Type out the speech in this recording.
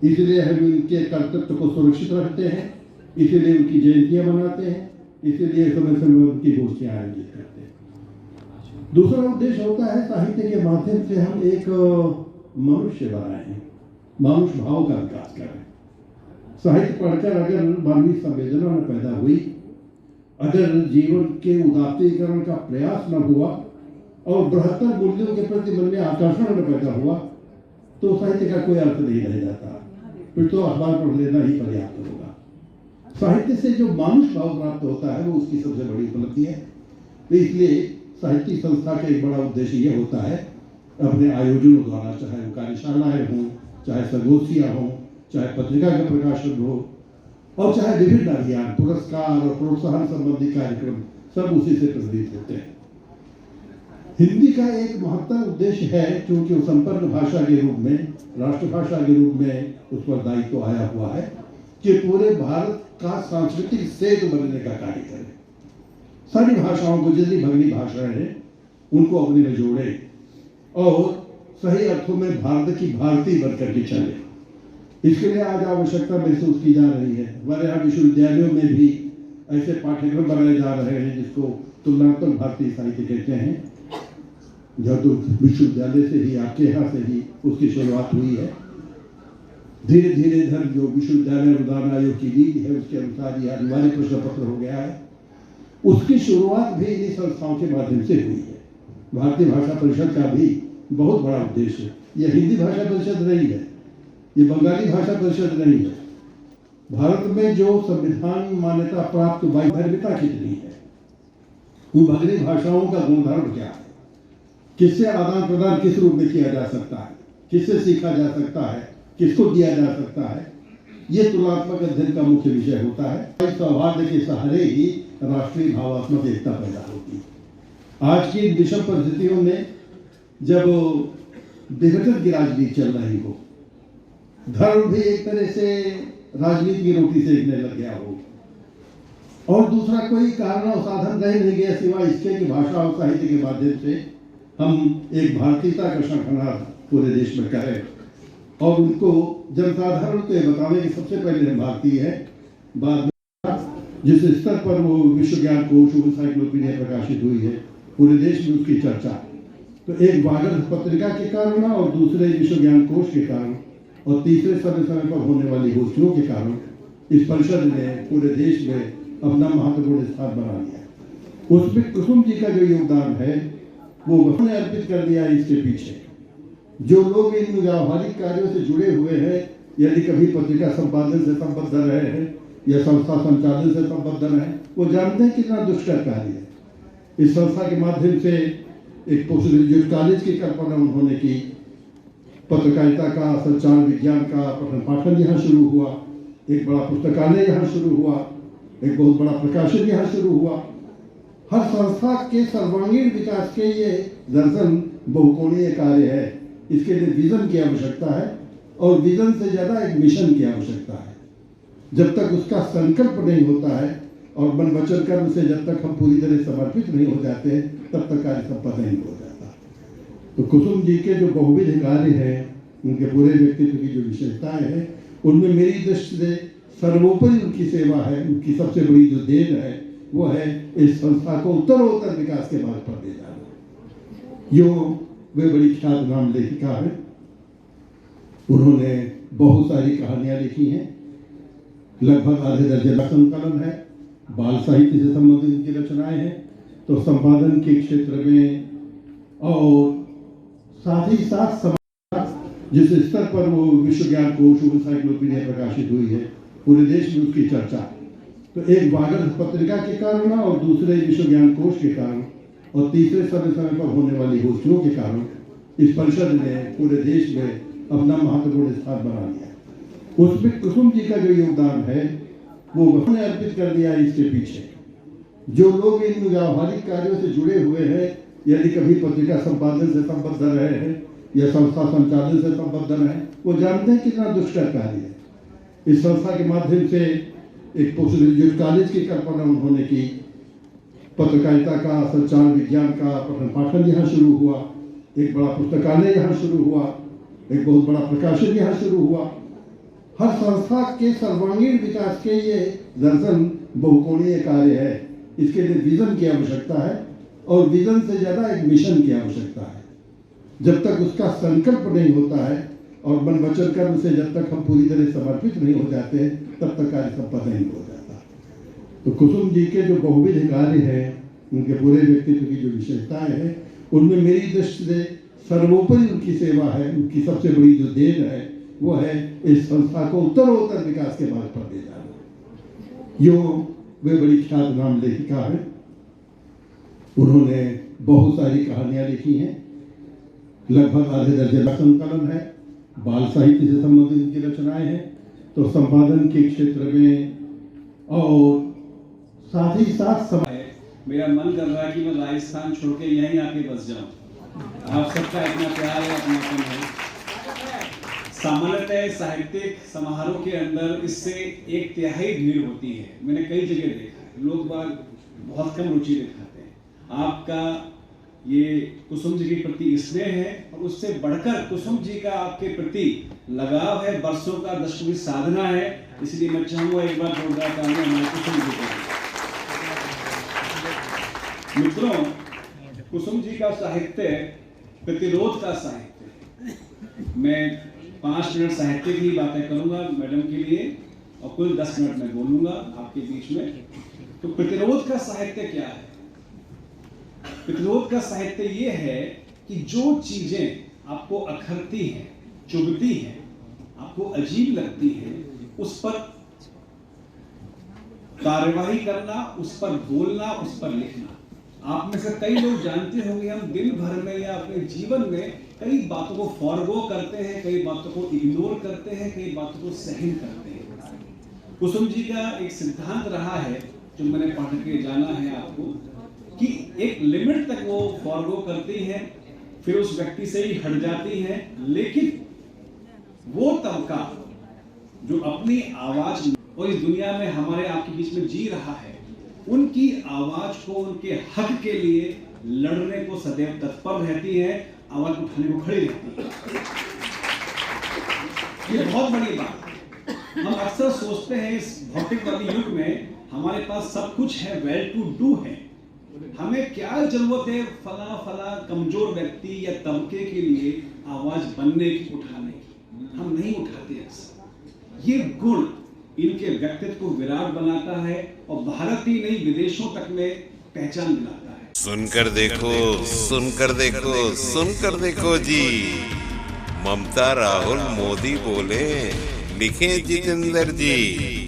इसलिए हम उनके कर्तव्य को सुरक्षित रखते हैं, इसीलिए उनकी जयंतियां मनाते हैं, इसीलिए समय समय उनकी गोष्ठियां आयोजित करते हैं। दूसरा उद्देश्य होता है साहित्य के माध्यम से हम एक मनुष्य बनाएं, मनुष्य भाव का विकास करें। साहित्य पढ़कर अगर मानवीय संवेदना न पैदा हुई, अगर जीवन के उदात्तीकरण का प्रयास न हुआ और बृहत्तर मूल्यों के प्रति मन में आकर्षण न पैदा हुआ, तो साहित्य का कोई अर्थ नहीं रह जाता। फिर तो अखबार पढ़ लेना ही पर्याप्त होगा। साहित्य से जो मानुष भाव प्राप्त होता है वो उसकी सबसे बड़ी उपलब्धि है। तो इसलिए साहित्यिक संस्था का एक बड़ा उद्देश्य ये होता है अपने आयोजनों द्वारा, चाहे वो कार्यशालाएं हों, चाहे संगोष्ठियां हों, चाहे पत्रिका का प्रकाशन हो, और चाहे विभिन्न अभियान, पुरस्कार और प्रोत्साहन संबंधी कार्यक्रम, सब उसी से प्रेरित होते हैं। हिंदी का एक महत्वपूर्ण उद्देश्य है, क्योंकि वो संपर्क भाषा के रूप में, राष्ट्रभाषा के रूप में उस पर दायित्व आया हुआ है कि पूरे भारत का सांस्कृतिक सेतु बनने का कार्य करे। सारी भाषाओं को, जितनी भगनी भाषाएं हैं, उनको अपने में जोड़े और सही अर्थों में भारत की भारतीय बनकर के चले। इसके लिए आज आवश्यकता महसूस की जा रही है। हमारे यहाँ विश्वविद्यालयों में भी ऐसे पाठ्यक्रम बनाए जा रहे हैं जिसको तुलनात्मक भारतीय साहित्य कहते हैं। जब तो विश्वविद्यालय से ही, आपके यहाँ से ही उसकी शुरुआत हुई है। धीरे धीरे इधर जो विश्वविद्यालय अनुदान आयोग की नीति है उसके अनुसार यह अनिवार्य प्रश्न पत्र हो गया है। उसकी शुरुआत भी इन्हीं संस्थाओं के माध्यम से हुई है। भारतीय भाषा परिषद का भी बहुत बड़ा उद्देश्य, यह हिंदी भाषा परिषद नहीं है, ये बंगाली भाषा परिषद नहीं है। भारत में जो संविधान मान्यता प्राप्त वैधता कितनी है, उन भगनी भाषाओं का गुणधर्म क्या है, किससे आदान प्रदान किस रूप में किया जा सकता है, किससे सीखा जा सकता है, किसको दिया जा सकता है, ये तुलनात्मक अध्ययन का मुख्य विषय होता है। सौहार्द के सहारे ही राष्ट्रीय भावात्मक एकता पैदा होती है। आज की विषम परिस्थितियों में जब विघटन की राजनीति चल रही हो, धर्म भी एक तरह से राजनीति की रोटी सेकने लग गया हो, और दूसरा कोई कारण और साधन रह नहीं गया सिवाय इसके कि भाषा और साहित्य के माध्यम से हम एक भारतीयता का शंखनाद पूरे देश में करें और उनको जनसाधारण को ये बतावे कि सबसे पहले हम भारतीय है। बाद में जिस स्तर पर वो विश्व ज्ञान कोश, एनसाइक्लोपीडिया प्रकाशित हुई है, पूरे देश में उसकी चर्चा, तो एक वागर्थ पत्रिका के कारण और दूसरे विश्व ज्ञान कोश के कारण और तीसरे समय समय पर होने वाली गोष्ठियों के कारण इस परिषद ने पूरे देश में अपना महत्वपूर्ण स्थान बना लिया। उसमें कुसुम जी का जो योगदान है वो उन्होंने अर्पित कर दिया है। इसके पीछे जो लोग इन व्यावहारिक कार्यों से जुड़े हुए हैं, यदि कभी पत्रिका संपादन से संबद्ध रहे हैं या संस्था संचालन से संबद्ध रहे हैं, वो जानते हैं कितना दुष्कर कार्य है। इस संस्था के माध्यम से एक पोस्ट ग्रेजुएट कॉलेज की कल्पना उन्होंने की, पत्रकारिता का, संचार विज्ञान का पठन पाठन यहाँ शुरू हुआ, एक बड़ा पुस्तकालय यहाँ शुरू हुआ, एक बहुत बड़ा प्रकाशन यहाँ शुरू हुआ। हर संस्था के सर्वांगीण विकास के ये दर्शन बहुकोणीय कार्य है। इसके लिए विजन की आवश्यकता है और विजन से ज्यादा एक मिशन की आवश्यकता है। जब तक उसका संकल्प नहीं होता है और मन वचन कर्म से जब तक हम पूरी तरह समर्पित नहीं हो जाते हैं, तब तक कार्य संपन्न नहीं हो जाता। तो कुसुम जी के जो बहुविध कार्य हैं, उनके पूरे व्यक्तित्व की जो विशेषताएं हैं, उनमें मेरी दृष्टि से सर्वोपरि उनकी सेवा है। उनकी सबसे बड़ी जो देन है वो है इस संस्था को उत्तरोत्तर विकास के मार्ग पर ले जाना। यो वे बड़ी ख्यातनाम लेखिका है। उन्होंने बहुत सारी कहानियां लिखी हैं, लगभग आधे दर्जन का संकलन है। बाल साहित्य से संबंधित उनकी रचनाएं हैं, तो संपादन के क्षेत्र में और साथ ही साथ समाज जिस स्तर पर वो विश्व ज्ञान कोश, एनसाइक्लोपीडिया प्रकाशित हुई है, पूरे देश में उसकी चर्चा, तो एक वागर्थ पत्रिका के कारण और दूसरे विश्व ज्ञान कोश के कारण और तीसरे समय समय पर होने वाली गोष्ठियों के कारण इस परिषद ने पूरे देश में अपना महत्वपूर्ण स्थान बना लिया। उसमें कुसुम जी का जो योगदान है वो उन्होंने अर्पित कर दिया है। इसके पीछे जो लोग इन व्यावहारिक कार्यों से जुड़े हुए हैं, यदि कभी पत्रिका संपादन से संबद्ध रहे हैं या संस्था संचालन से संबद्ध रहे हैं, वो जानते हैं कितना दुष्कर कार्य है। इस संस्था के माध्यम से एक पोस्ट ग्रेजुएट कॉलेज की कल्पना उन्होंने की, पत्रकारिता का, संचार विज्ञान का पठन पाठन यहाँ शुरू हुआ, एक बड़ा पुस्तकालय यहाँ शुरू हुआ, एक बहुत बड़ा प्रकाशन यहाँ शुरू हुआ। हर संस्था के सर्वांगीण विकास के ये दर्शन बहुकोणीय कार्य है। इसके लिए विजन की आवश्यकता है और विजन से ज्यादा एक मिशन की आवश्यकता है। जब तक उसका संकल्प नहीं होता है और मन वचन कर्म से जब तक हम पूरी तरह समर्पित नहीं हो जाते तब तक कार्य संपन्न नहीं हो जाता। तो कुसुम जी के जो बहुविध कार्य हैं, उनके पूरे व्यक्तित्व की जो विशेषताएं हैं, उनमें मेरी दृष्टि से सर्वोपरि उनकी सेवा है। उनकी सबसे बड़ी जो देन है वो है इस संस्था को उत्तरोत्तर विकास के मार्ग पर ले जाना। यूं वे बड़ी ख्यातनाम लेखिका है। उन्होंने बहुत सारी कहानियां लिखी हैं, लगभग आधे दर्जन का संकलन है। बाल साहित्य से संबंधित उनकी रचनाएं हैं। तो संपादन के क्षेत्र में और साथ ही साथ मेरा मन कर रहा है कि मैं राजस्थान छोड़ के यहीं आके बस जाऊं। आप सबका इतना प्यार है, अपनापन है। सामान्यतः साहित्यिक समारोह के अंदर इससे 1/3 भीड़ होती है। मैंने कई जगह देखा है, लोग बाग बहुत कम रुचि दिखाते हैं। आपका ये कुसुम जी के प्रति स्नेह है और उससे बढ़कर कुसुम जी का आपके प्रति लगाव है, बरसों का दशकों की साधना है। इसलिए मैं चाहूंगा एक बार जोरदार तालियां हमारे कुसुम जी को। मित्रों, कुसुम जी का साहित्य प्रतिरोध का साहित्य है। मैं 5 मिनट साहित्य की बातें करूंगा मैडम के लिए और कुल 10 मिनट में बोलूंगा आपके बीच में। तो प्रतिरोध का साहित्य क्या है? प्रतिरोध का साहित्य ये है कि जो चीजें आपको अखरती हैं, चुभती हैं, आपको अजीब लगती हैं, उस पर कार्यवाही करना, उस पर बोलना, उस पर लिखना। आप में से कई लोग जानते होंगे हम दिन भर में या अपने जीवन में कई बातों को फॉरगो करते हैं, कई बातों को इग्नोर करते हैं, कई बातों को सहन करते हैं। कुसुम जी का एक सिद्धांत रहा है जो मैंने पढ़ के जाना है आपको, कि एक लिमिट तक वो फॉरगो करती हैं, फिर उस व्यक्ति से ही हट जाती हैं, लेकिन वो तबका जो अपनी आवाज और इस दुनिया में हमारे आपके बीच में जी रहा है, उनकी आवाज को, उनके हक के लिए लड़ने को सदैव तत्पर रहती है, आवाज उठाने को खड़ी रहती है। ये बहुत बड़ी बात है। हम अक्सर सोचते हैं इस भौतिकवादी युग में हमारे पास सब कुछ है, वेल टू डू है, हमें क्या जरूरत है फला फला कमजोर व्यक्ति या तबके के लिए आवाज बनने की, उठाने की। हम नहीं उठाते अक्सर। ये गुण इनके व्यक्तित्व को विराट बनाता है और भारत ही नहीं विदेशों तक में पहचान दिलाता है। सुनकर देखो, सुनकर देखो, सुनकर देखो जी। ममता राहुल मोदी बोले, लिखे जितेंद्र जी।